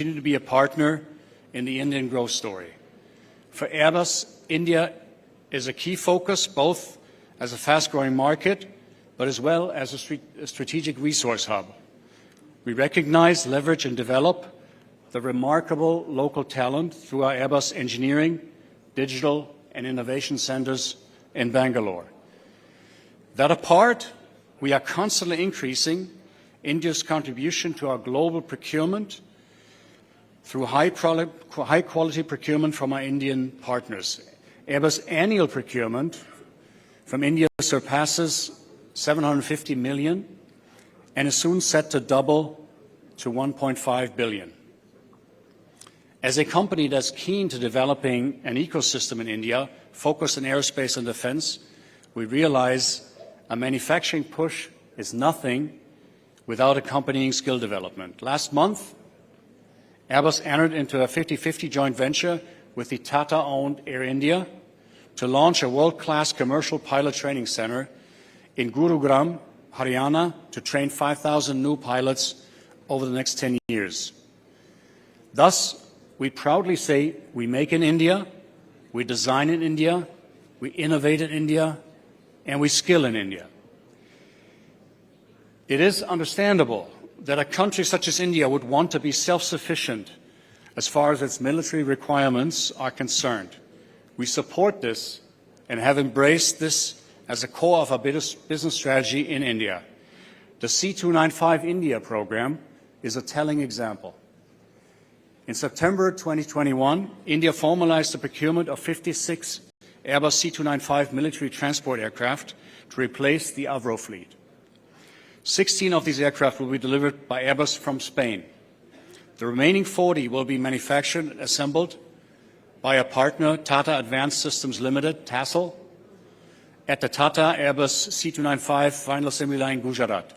to be a partner in the Indian growth story. For Airbus, India is a key focus, both as a fast-growing market, but as well as a strategic resource hub. We recognize, leverage, and develop the remarkable local talent through our Airbus engineering, digital, and innovation centers in Bangalore. That apart, we are constantly increasing India's contribution to our global procurement through high-quality procurement from our Indian partners. Airbus' annual procurement from India surpasses 750 million and is soon set to double to 1.5 billion. As a company that's keen to developing an ecosystem in India focused on aerospace and defense, we realize a manufacturing push is nothing without accompanying skill development. Last month, Airbus entered into a 50-50 joint venture with the Tata-owned Air India to launch a world-class commercial pilot training center in Gurugram, Haryana, to train 5,000 new pilots over the next 10 years. Thus, we proudly say we make in India, we design in India, we innovate in India, and we skill in India. It is understandable that a country such as India would want to be self-sufficient as far as its military requirements are concerned. We support this and have embraced this as a core of our business strategy in India. The C295 India program is a telling example. In September 2021, India formalized the procurement of 56 Airbus C295 military transport aircraft to replace the Avro fleet. 16 of these aircraft will be delivered by Airbus from Spain. The remaining 40 will be manufactured and assembled by a partner, Tata Advanced Systems Limited, TASL, at the Tata Airbus C295 final assembly line, Gujarat.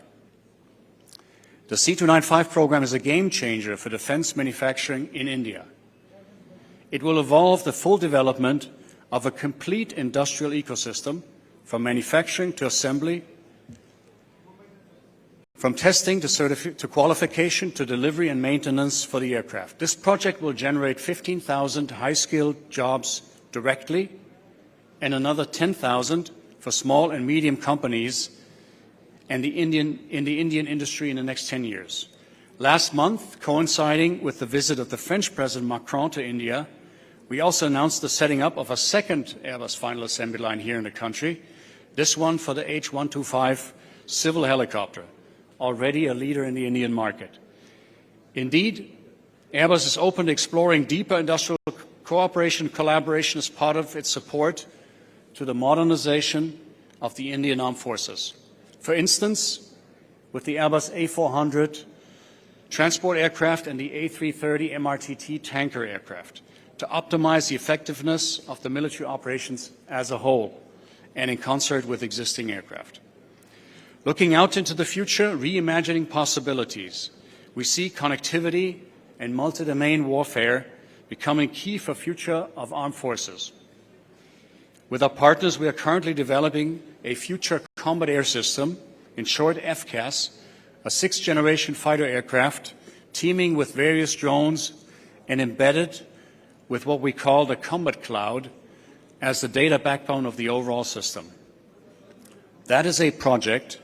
The C295 program is a game changer for defense manufacturing in India. It will involve the full development of a complete industrial ecosystem, from manufacturing to assembly, from testing to qualification to delivery and maintenance for the aircraft. This project will generate 15,000 high-skilled jobs directly and another 10,000 for small and medium companies and in the Indian industry in the next 10 years. Last month, coinciding with the visit of the French President Macron to India, we also announced the setting up of a second Airbus final assembly line here in the country, this one for the H125 civil helicopter, already a leader in the Indian market. Indeed, Airbus is open to exploring deeper industrial cooperation and collaboration as part of its support to the modernization of the Indian Armed Forces. For instance, with the Airbus A400 transport aircraft and the A330 MRTT tanker aircraft, to optimize the effectiveness of the military operations as a whole and in concert with existing aircraft. Looking out into the future, reimagining possibilities, we see connectivity and multi-domain warfare becoming key for future of armed forces. With our partners, we are currently developing a future combat air system, in short FCAS, a sixth-generation fighter aircraft teaming with various drones and embedded with what we call the combat cloud as the data backbone of the overall system. That is a project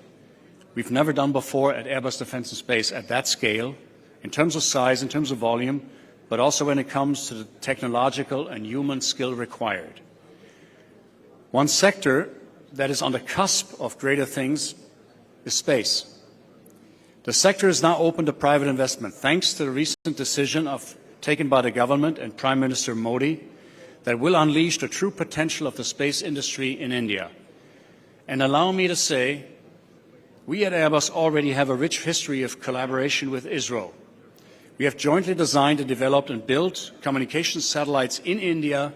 we've never done before at Airbus Defence and Space at that scale, in terms of size, in terms of volume, but also when it comes to the technological and human skill required. One sector that is on the cusp of greater things is space. The sector is now open to private investment, thanks to the recent decision taken by the government and Prime Minister Modi that will unleash the true potential of the space industry in India. And allow me to say, we at Airbus already have a rich history of collaboration with ISRO. We have jointly designed and developed and built communications satellites in India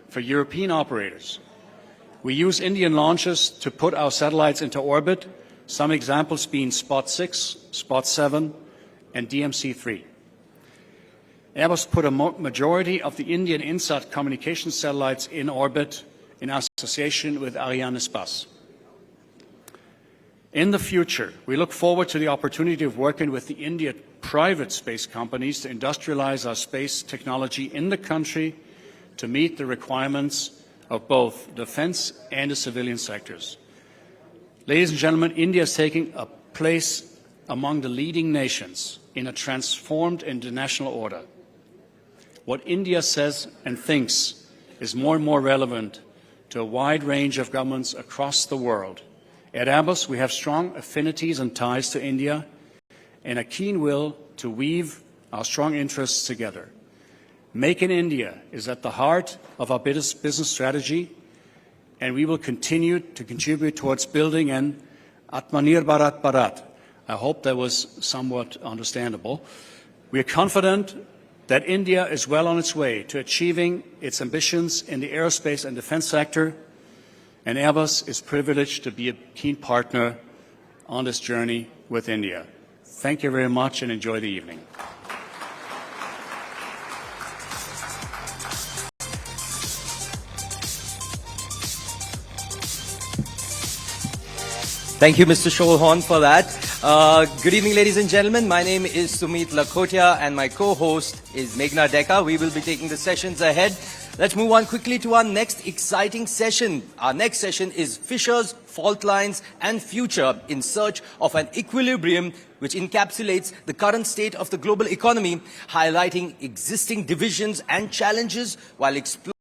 for European operators. We use Indian launches to put our satellites into orbit, some examples being Spot 6, Spot 7, and DMC-3. Airbus put a majority of the Indian INSAT communication satellites in orbit in association with Arianespace. In the future, we look forward to the opportunity of working with the Indian private space companies to industrialize our space technology in the country to meet the requirements of both defense and the civilian sectors. Ladies and gentlemen, India is taking a place among the leading nations in a transformed international order. What India says and thinks is more and more relevant to a wide range of governments across the world. At Airbus, we have strong affinities and ties to India and a keen will to weave our strong interests together. Make in India is at the heart of our business strategy, and we will continue to contribute towards building an Atmanirbharat Bharat. I hope that was somewhat understandable. We are confident that India is well on its way to achieving its ambitions in the aerospace and defense sector, and Airbus is privileged to be a keen partner on this journey with India. Thank you very much and enjoy the evening. Thank you, Mr. Schoellhorn, for that. Good evening, ladies and gentlemen. My name is Sumit Lakhotia, and my co-host is Meghna Dekka. We will be taking the sessions ahead. Let's move on quickly to our next exciting session. Our next session is Fissures, Fault Lines, and Future in Search of an Equilibrium, which encapsulates the current state of the global economy, highlighting existing divisions and challenges while exploring